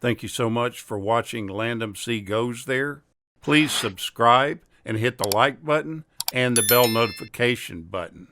Thank you so much for watching Landumc Goes There. Please subscribe and hit the like button and the bell notification button.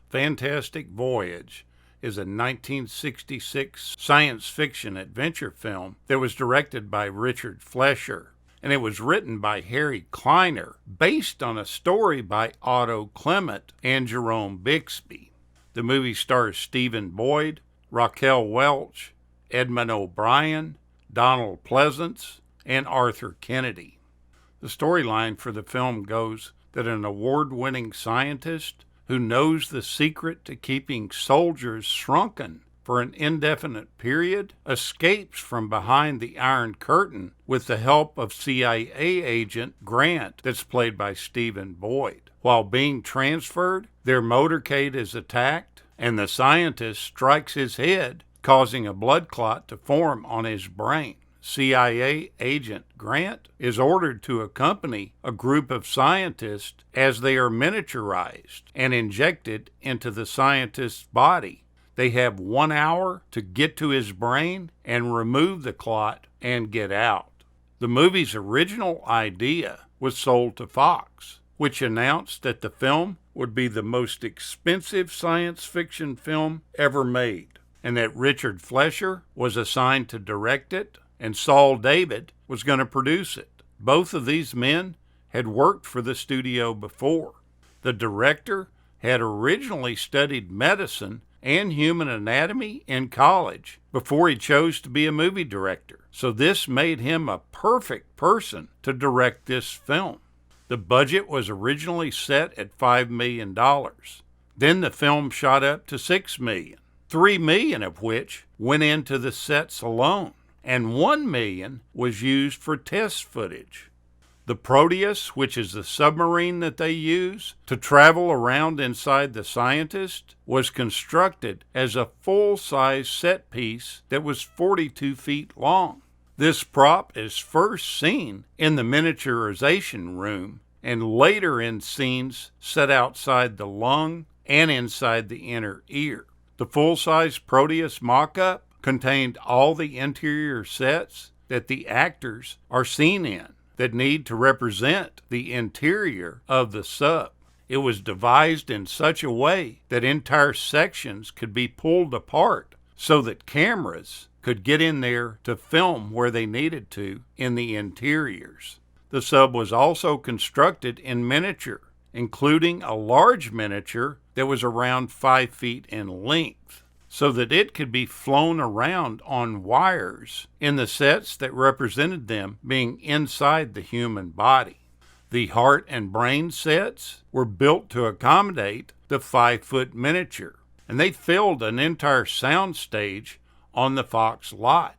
Fantastic Voyage is a 1966 science fiction adventure film that was directed by Richard Fleischer, and it was written by Harry Kleiner, based on a story by Otto Clement and Jerome Bixby. The movie stars Stephen Boyd, Raquel Welch, Edmund O'Brien, Donald Pleasance, and Arthur Kennedy. The storyline for the film goes that an award-winning scientist who knows the secret to keeping soldiers shrunken for an indefinite period escapes from behind the Iron Curtain with the help of CIA agent Grant, that's played by Stephen Boyd. While being transferred, their motorcade is attacked, and the scientist strikes his head, causing a blood clot to form on his brain. CIA agent Grant is ordered to accompany a group of scientists as they are miniaturized and injected into the scientist's body. They have 1 hour to get to his brain and remove the clot and get out. The movie's original idea was sold to Fox, which announced that the film would be the most expensive science fiction film ever made, and that Richard Fleischer was assigned to direct it, and Saul David was going to produce it. Both of these men had worked for the studio before. The director had originally studied medicine and human anatomy in college before he chose to be a movie director, so this made him a perfect person to direct this film. The budget was originally set at $5 million. Then the film shot up to $6 million. $3 million of which went into the sets alone, and $1 million was used for test footage. The Proteus, which is the submarine that they use to travel around inside the scientist, was constructed as a full-size set piece that was 42 feet long. This prop is first seen in the miniaturization room and later in scenes set outside the lung and inside the inner ear. The full-size Proteus mock-up contained all the interior sets that the actors are seen in that need to represent the interior of the sub. It was devised in such a way that entire sections could be pulled apart so that cameras could get in there to film where they needed to in the interiors. The sub was also constructed in miniature, including a large miniature that was around 5 feet in length, so that it could be flown around on wires in the sets that represented them being inside the human body. The heart and brain sets were built to accommodate the 5-foot miniature, and they filled an entire sound stage on the Fox lot.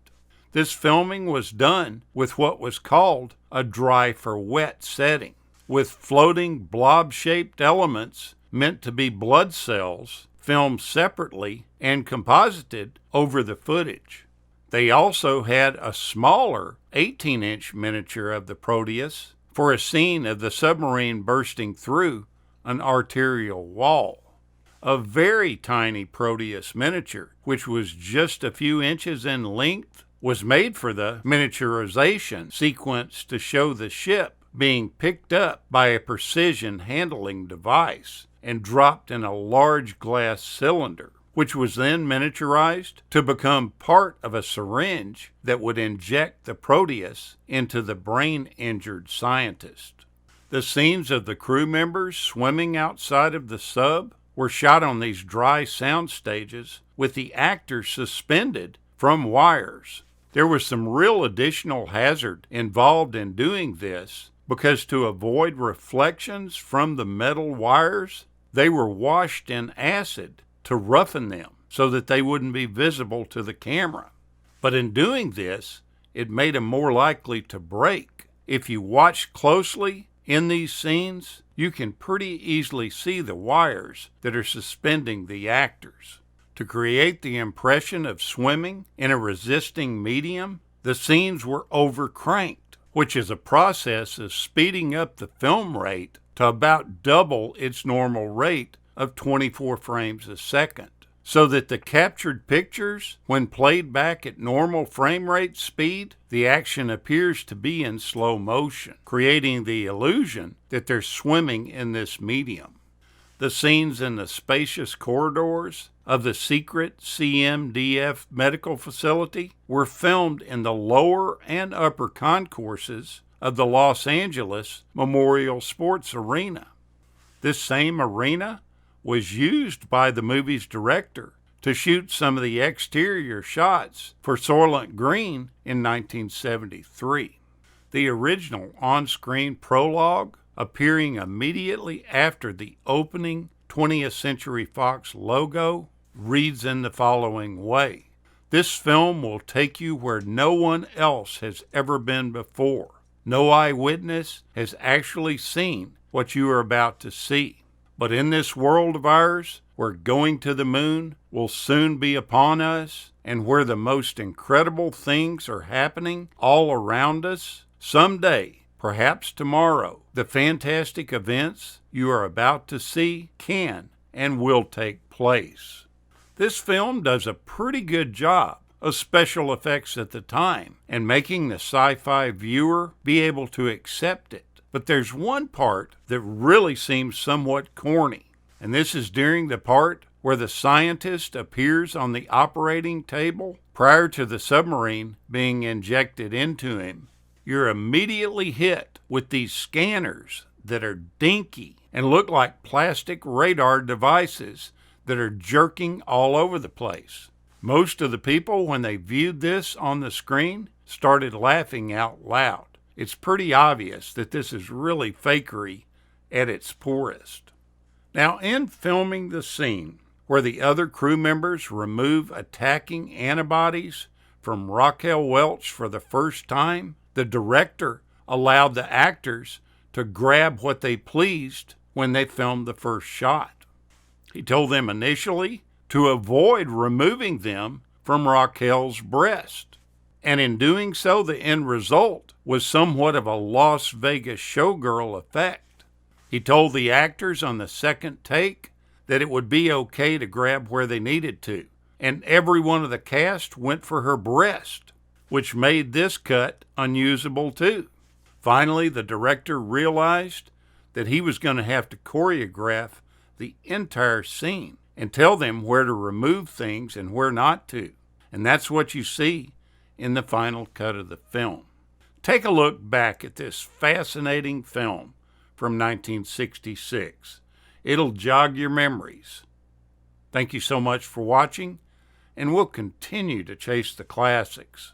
This filming was done with what was called a dry for wet setting, with floating blob-shaped elements meant to be blood cells filmed separately and composited over the footage. They also had a smaller 18-inch miniature of the Proteus for a scene of the submarine bursting through an arterial wall. A very tiny Proteus miniature, which was just a few inches in length, was made for the miniaturization sequence to show the ship being picked up by a precision handling device and dropped in a large glass cylinder, which was then miniaturized to become part of a syringe that would inject the Proteus into the brain-injured scientist. The scenes of the crew members swimming outside of the sub were shot on these dry sound stages with the actors suspended from wires. There was some real additional hazard involved in doing this because to avoid reflections from the metal wires, they were washed in acid to roughen them so that they wouldn't be visible to the camera. But in doing this, it made them more likely to break. If you watch closely in these scenes, you can pretty easily see the wires that are suspending the actors. To create the impression of swimming in a resisting medium, the scenes were overcranked, which is a process of speeding up the film rate to about double its normal rate of 24 frames a second. so that the captured pictures, when played back at normal frame rate speed, the action appears to be in slow motion, creating the illusion that they're swimming in this medium. The scenes in the spacious corridors of the secret CMDF medical facility were filmed in the lower and upper concourses of the Los Angeles Memorial Sports Arena. This same arena was used by the movie's director to shoot some of the exterior shots for Soylent Green in 1973. The original on-screen prologue, appearing immediately after the opening 20th Century Fox logo, reads in the following way: "This film will take you where no one else has ever been before. No eyewitness has actually seen what you are about to see. But in this world of ours, where going to the moon will soon be upon us, and where the most incredible things are happening all around us, someday, perhaps tomorrow, the fantastic events you are about to see can and will take place." This film does a pretty good job of special effects at the time and making the sci-fi viewer be able to accept it. But there's one part that really seems somewhat corny, and this is during the part where the scientist appears on the operating table prior to the submarine being injected into him. You're immediately hit with these scanners that are dinky and look like plastic radar devices that are jerking all over the place. Most of the people, when they viewed this on the screen, started laughing out loud. It's pretty obvious that this is really fakery at its poorest. Now, in filming the scene where the other crew members remove attacking antibodies from Raquel Welch for the first time, the director allowed the actors to grab what they pleased when they filmed the first shot. He told them initially to avoid removing them from Raquel's breast. And in doing so, the end result was somewhat of a Las Vegas showgirl effect. He told the actors on the second take that it would be okay to grab where they needed to, and every one of the cast went for her breast, which made this cut unusable too. Finally, the director realized that he was going to have to choreograph the entire scene and tell them where to remove things and where not to. And that's what you see in the final cut of the film. Take a look back at this fascinating film from 1966. It'll jog your memories. Thank you so much for watching, and we'll continue to chase the classics.